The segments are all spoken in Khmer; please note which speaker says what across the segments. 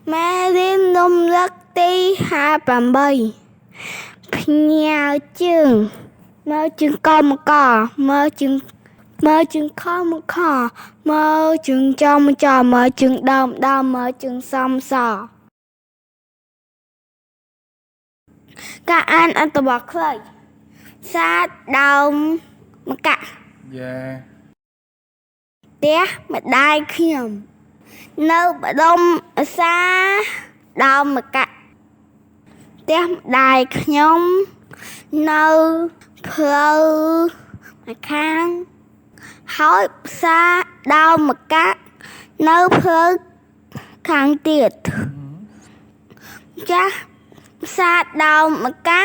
Speaker 1: Mẹ đến nông rất tí 2-8 ភ្ញាវជើងមើលជើងកមកកមើលជើងខមកខមើលជើងចំចមើលជើងដើមមើលជើងសំសការអានអត្ថបទខ្លីសាដើមមកៈ
Speaker 2: យ៉ា
Speaker 1: ផ្ទះម្ដាយខ្ញុំនៅបដុំអាសាដើមមកៈផ្ទះម្ដាយខ្ញុំនៅផ្លូវម្ខាងហើយផ្សារដើមមកៈនៅផ្លូវខាងទៀតចាស់ផ្សារដើមមកៈ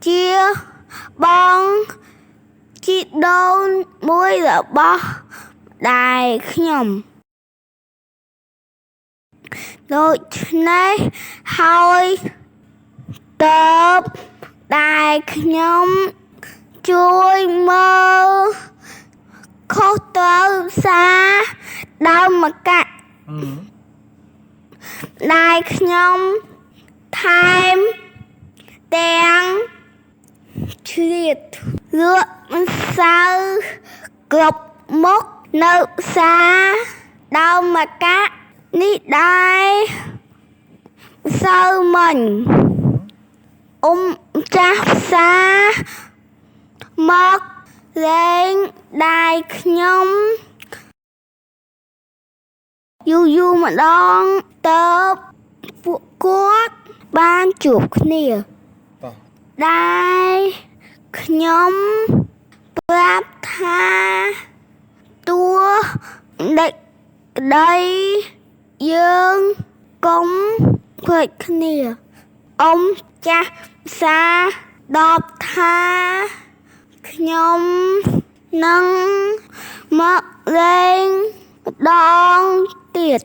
Speaker 1: ជាបងជីដូនមួយរបស់ម្ដាយខ្ញុំដូច្នេះហើយតបដែលខ្ញុំជួយមើលខុសត្រូវសារដើមមកៈដែលខ្ញុំថែមទាំងជ្រៀតលក់ម្សៅគ្រប់មុខនៅផ្សារដើមមកៈនេះដែរម្សៅមិញចាស់ផ្សារមកលេងដៃខ្ញុំយូរម្ដងទៅពួកគាត់បានជួបគ្នាដែលខ្ញុំប្រាប់ថាតួដេកក្ដីយើងកុំភ្លេចគ្នាចាស់ផ្សារដបថាខ្ញុំនឹងមកលេងម្ដងទៀត